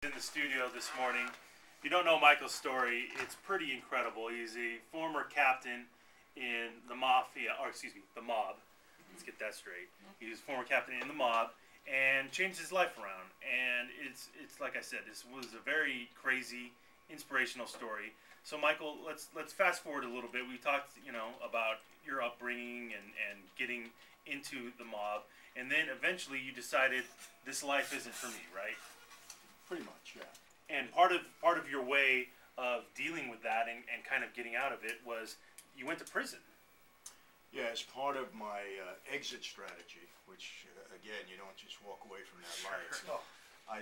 In the studio this morning. If you don't know Michael's story, it's pretty incredible. He's a former captain in the mafia, or excuse me, the mob. Let's get that straight. He was former captain in the mob and changed his life around. And it's like I said, this was a very crazy, inspirational story. So Michael, let's fast forward a little bit. We talked, about your upbringing and getting into the mob, and then eventually you decided this life isn't for me, right? Pretty much, yeah. And part of your way of dealing with that and kind of getting out of it was you went to prison. Yeah, as part of my exit strategy, which again, you don't just walk away from that life. Oh. I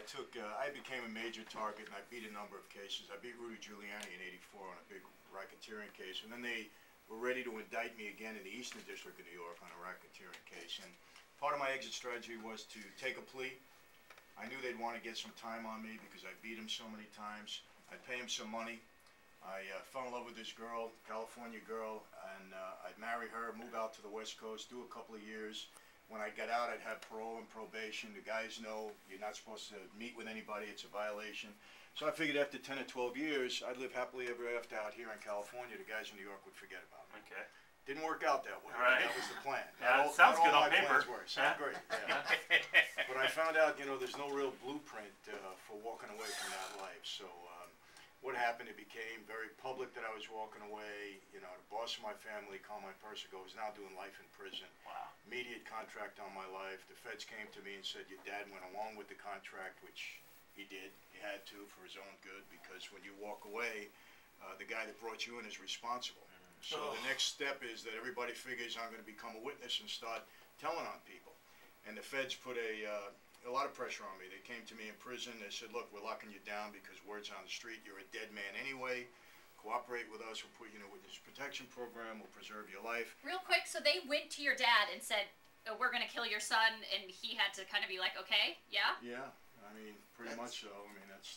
became a major target, and I beat a number of cases. I beat Rudy Giuliani in '84 on a big racketeering case, and then they were ready to indict me again in the Eastern District of New York on a racketeering case. And part of my exit strategy was to take a plea. I knew they'd want to get some time on me because I beat him so many times. I'd pay him some money. I fell in love with this girl, California girl, and I'd marry her, move out to the West Coast, do a couple of years. When I got out, I'd have parole and probation. The guys know you're not supposed to meet with anybody. It's a violation. So I figured after 10 or 12 years, I'd live happily ever after out here in California. The guys in New York would forget about me. Okay. Didn't work out that way. Right. That was the plan. Yeah, it sounds good on paper. Sounds great. Yeah. But I found out, there's no real blueprint for walking away from that life. So what happened, it became very public that I was walking away. The boss of my family, called my purse ago, is now doing life in prison. Wow. Immediate contract on my life. The feds came to me and said, your dad went along with the contract, which he did. He had to for his own good, because when you walk away, the guy that brought you in is responsible. So the next step is that everybody figures I'm going to become a witness and start telling on people. And the feds put a lot of pressure on me. They came to me in prison. They said, look, we're locking you down because word's on the street. You're a dead man anyway. Cooperate with us. We'll put you in a witness protection program. We'll preserve your life. Real quick, so they went to your dad and said, oh, we're going to kill your son, and he had to kind of be like, okay, yeah? Yeah, pretty much so.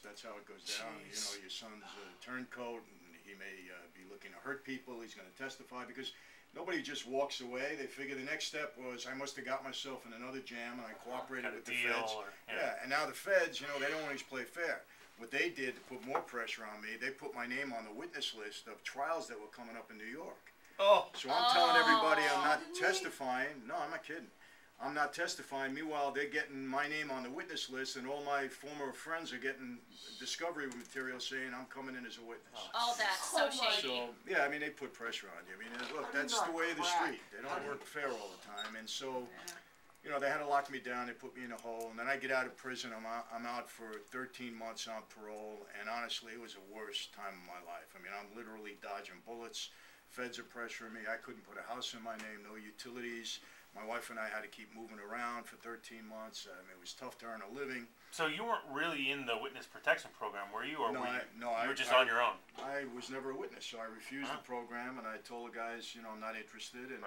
That's how it goes down. Jeez. Your son's a turncoat, and he may be looking to hurt people. He's going to testify because nobody just walks away. They figure the next step was I must have got myself in another jam, and I cooperated with the feds. Yeah, and now the feds, they don't always play fair. What they did to put more pressure on me, they put my name on the witness list of trials that were coming up in New York. Oh. So I'm telling everybody I'm not testifying. No, I'm not kidding. I'm not testifying. Meanwhile, they're getting my name on the witness list, and all my former friends are getting discovery material saying I'm coming in as a witness. Oh, that's so shady. So, yeah, they put pressure on you. Look, that's the way of the street. They don't work fair all the time. And so, they had to lock me down. They put me in a hole. And then I get out of prison. I'm out for 13 months on parole. And honestly, it was the worst time of my life. I'm literally dodging bullets. Feds are pressuring me. I couldn't put a house in my name, no utilities. My wife and I had to keep moving around for 13 months. It was tough to earn a living. So you weren't really in the witness protection program, were you? Or No, you were just on your own? I was never a witness, so I refused the program, and I told the guys, I'm not interested, and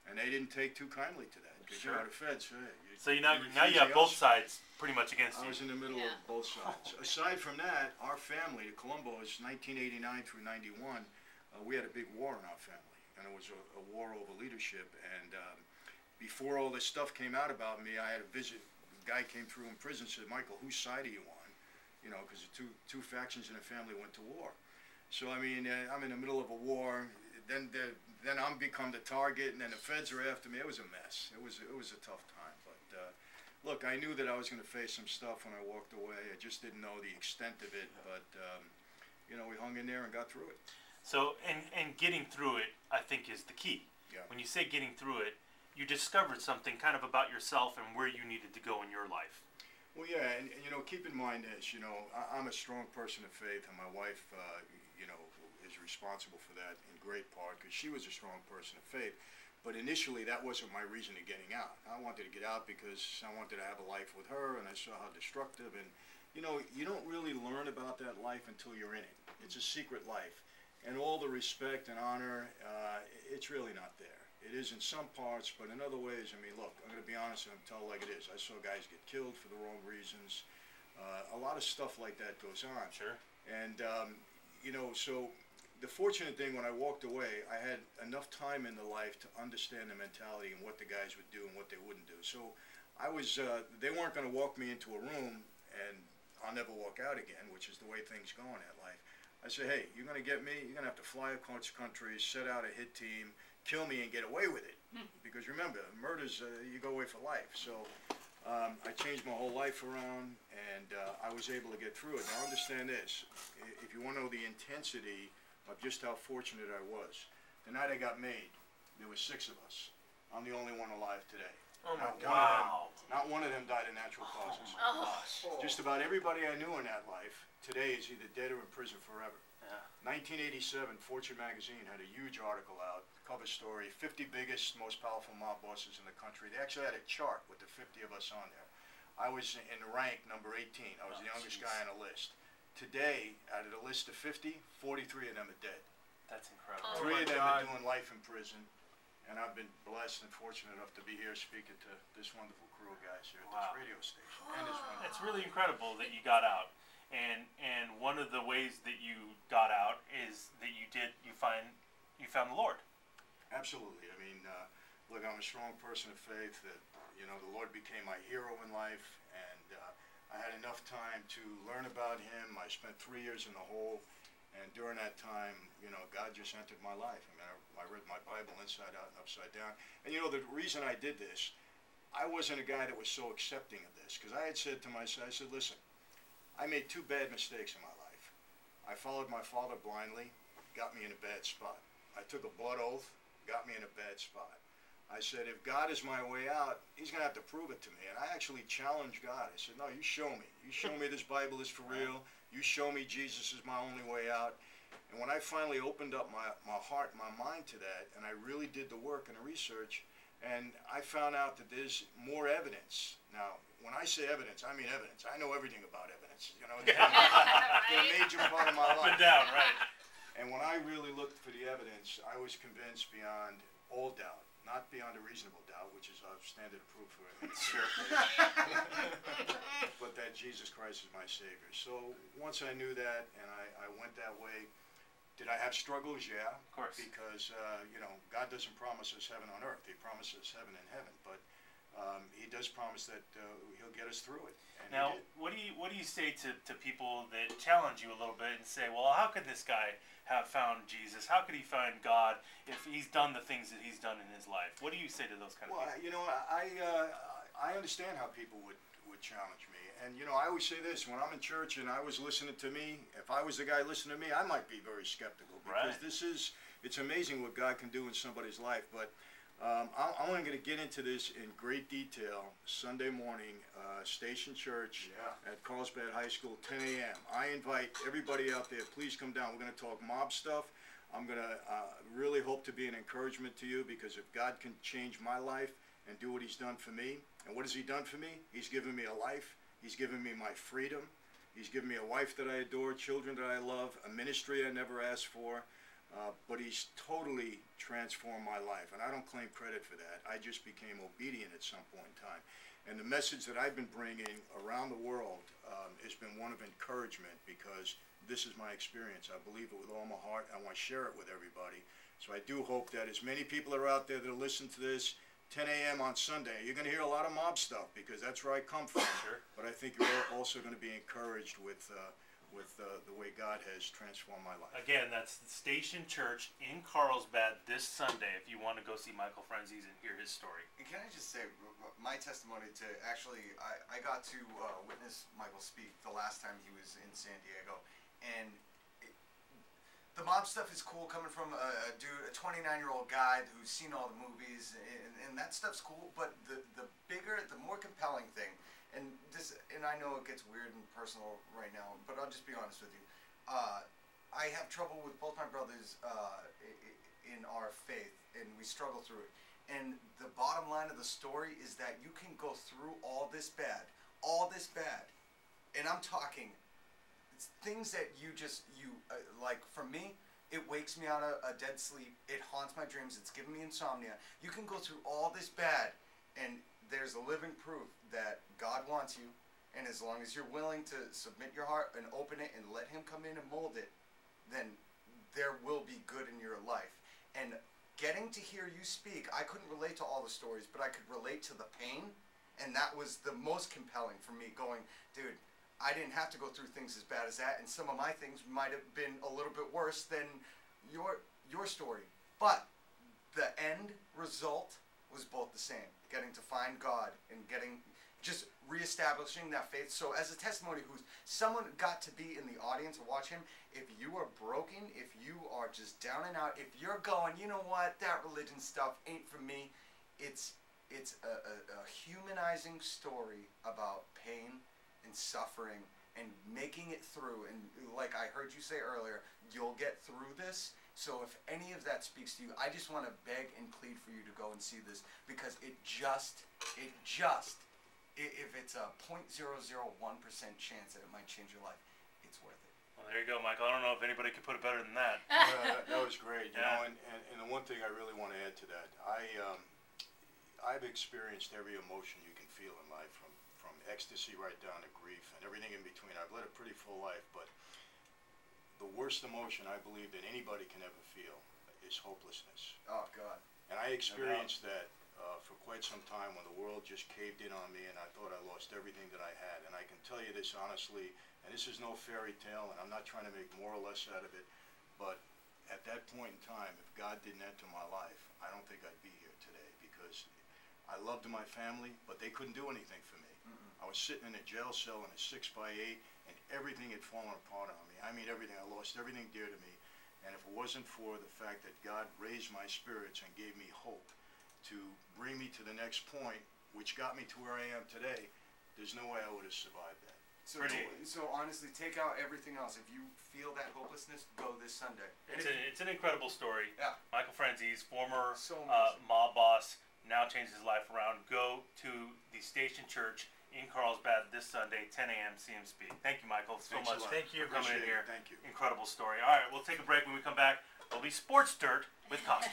and they didn't take too kindly to that. Because, the feds, so now you have both sides pretty much against you. I was in the middle of both sides. Aside from that, our family, the Columbos, 1989 through 91, we had a big war in our family, and it was a war over leadership. And before all this stuff came out about me, I had a visit. A guy came through in prison and said, Michael, whose side are you on? Because the two factions in the family went to war. So, I'm in the middle of a war. Then I'm become the target, and then the feds are after me. It was a mess. It was a tough time. But, look, I knew that I was going to face some stuff when I walked away. I just didn't know the extent of it. But, we hung in there and got through it. So, and getting through it, I think, is the key. Yeah. When you say getting through it, you discovered something kind of about yourself and where you needed to go in your life. Well, yeah, and keep in mind this, I'm a strong person of faith, and my wife, is responsible for that in great part because she was a strong person of faith. But initially, that wasn't my reason of getting out. I wanted to get out because I wanted to have a life with her, and I saw how destructive. And you don't really learn about that life until you're in it. It's a secret life, and all the respect and honor, it's really not there. It is in some parts, but in other ways, look, I'm going to be honest and tell it like it is. I saw guys get killed for the wrong reasons. A lot of stuff like that goes on. Sure. And, so the fortunate thing when I walked away, I had enough time in the life to understand the mentality and what the guys would do and what they wouldn't do. So they weren't going to walk me into a room and I'll never walk out again, which is the way things go in that life. I said, hey, you're going to get me, you're going to have to fly across countries, set out a hit team, kill me and get away with it. Because remember, murder's, you go away for life. So I changed my whole life around, and I was able to get through it. Now understand this, if you want to know the intensity of just how fortunate I was, the night I got made, there were 6 of us. I'm the only one alive today. Oh my Wow. Not one of them died of natural causes. Oh. Just about everybody I knew in that life today is either dead or in prison forever. Yeah. 1987, Fortune magazine had a huge article out, cover story, 50 biggest, most powerful mob bosses in the country. They actually had a chart with the 50 of us on there. I was in rank number 18. I was the youngest guy on the list. Today, out of the list of 50, 43 of them are dead. That's incredible. Oh. 3 of them God. are doing life in prison. And I've been blessed and fortunate enough to be here speaking to this wonderful crew of guys here at Wow. this radio station. And this wonderful. It's really incredible that you got out, and one of the ways that you got out is that you found the Lord. Absolutely. I mean, look, I'm a strong person of faith that, you know, the Lord became my hero in life, and I had enough time to learn about Him. I spent 3 years in the hole, and during that time, you know, God just entered my life. I mean, I read my Bible inside out and upside down. And, you know, the reason I did this, I wasn't a guy that was so accepting of this, because I had said to myself, I said, listen, I made 2 bad mistakes in my life. I followed my father blindly, got me in a bad spot. I took a blood oath, got me in a bad spot. I said, if God is my way out, He's going to have to prove it to me. And I actually challenged God. I said, no, you show me. You show me this Bible is for real. You show me Jesus is my only way out. And when I finally opened up my heart, my mind to that, and I really did the work and the research, and I found out that there's more evidence. Now, when I say evidence, I mean evidence. I know everything about evidence. You know, it's a major part of my Up life. and down, right? And when I really looked for the evidence, I was convinced beyond all doubt, not beyond a reasonable doubt, which is a standard of proof for any Sure. but that Jesus Christ is my Savior. So once I knew that, and I went that way, did I have struggles? Yeah. Of course. Because, you know, God doesn't promise us heaven on earth. He promises heaven in heaven. But He does promise that He'll get us through it. And Now, He did. what do you say to people that challenge you a little bit and say, well, how could this guy have found Jesus? How could he find God if he's done the things that he's done in his life? What do you say to those kind of Well, people? you know, I understand how people would challenge me. And, you know, I always say this, when I'm in church and I was listening to me, if I was the guy listening to me, I might be very skeptical. Because Right. it's amazing what God can do in somebody's life. But I'm going to get into this in great detail Sunday morning, Station Church at Carlsbad High School, 10 a.m. I invite everybody out there, please come down. We're going to talk mob stuff. I'm going to really hope to be an encouragement to you, because if God can change my life and do what He's done for me, and what has He done for me? He's given me a life. He's given me my freedom. He's given me a wife that I adore, children that I love, a ministry I never asked for. But He's totally transformed my life, and I don't claim credit for that. I just became obedient at some point in time. And the message that I've been bringing around the world has been one of encouragement, because this is my experience. I believe it with all my heart. I want to share it with everybody. So I do hope that as many people are out there that will listen to this, 10 a.m. on Sunday, you're going to hear a lot of mob stuff, because that's where I come from. Sure. But I think you're also going to be encouraged with the way God has transformed my life. Again, that's the Station Church in Carlsbad this Sunday if you want to go see Michael Franzese and hear his story. And can I just say, my testimony to actually, I got to witness Michael speak the last time he was in San Diego, and the mob stuff is cool coming from a dude, a 29-year-old guy who's seen all the movies, and that stuff's cool, but the bigger, the more compelling thing, and I know it gets weird and personal right now, but I'll just be honest with you. I have trouble with both my brothers in our faith, and we struggle through it. And the bottom line of the story is that you can go through all this bad, and I'm talking things that like, for me, it wakes me out of a dead sleep. It haunts my dreams. It's given me insomnia. You can go through all this bad, and there's a living proof that God wants you, and as long as you're willing to submit your heart and open it and let Him come in and mold it, then there will be good in your life. And getting to hear you speak, I couldn't relate to all the stories, but I could relate to the pain, and that was the most compelling for me, going, dude, I didn't have to go through things as bad as that, and some of my things might have been a little bit worse than your story. But the end result was both the same: getting to find God and just reestablishing that faith. So as a testimony, someone got to be in the audience and watch him. If you are broken, if you are just down and out, if you're going, you know what, that religion stuff ain't for me, it's a humanizing story about pain and suffering and making it through. And like I heard you say earlier, you'll get through this. So if any of that speaks to you, I just want to beg and plead for you to go and see this, because if it's a 0.001% chance that it might change your life, it's worth it. Well, there you go, Michael. I don't know if anybody could put it better than that. That was great. You know, and the one thing I really want to add to that, I've experienced every emotion you can feel in life, from ecstasy right down to grief and everything in between. I've led a pretty full life, but the worst emotion I believe that anybody can ever feel is hopelessness. Oh, God. And I experienced that for quite some time, when the world just caved in on me and I thought I lost everything that I had. And I can tell you this honestly, and this is no fairy tale, and I'm not trying to make more or less out of it, but at that point in time, if God didn't enter my life, I don't think I'd be here today, because I loved my family, but they couldn't do anything for me. I was sitting in a jail cell in a 6x8, and everything had fallen apart on me. I mean, everything. I lost everything dear to me. And if it wasn't for the fact that God raised my spirits and gave me hope to bring me to the next point, which got me to where I am today, there's no way I would have survived that. So honestly, take out everything else. If you feel that hopelessness, go this Sunday. It's an incredible story. Yeah. Michael Franzese, former So mob boss, now changed his life around. Go to the Station Church in Carlsbad this Sunday, 10 a.m. CMSB. Thank you, Michael, so much Thank you for coming in here. Thank you. Incredible story. All right, we'll take a break. When we come back, there'll be Sports Dirt with Costa.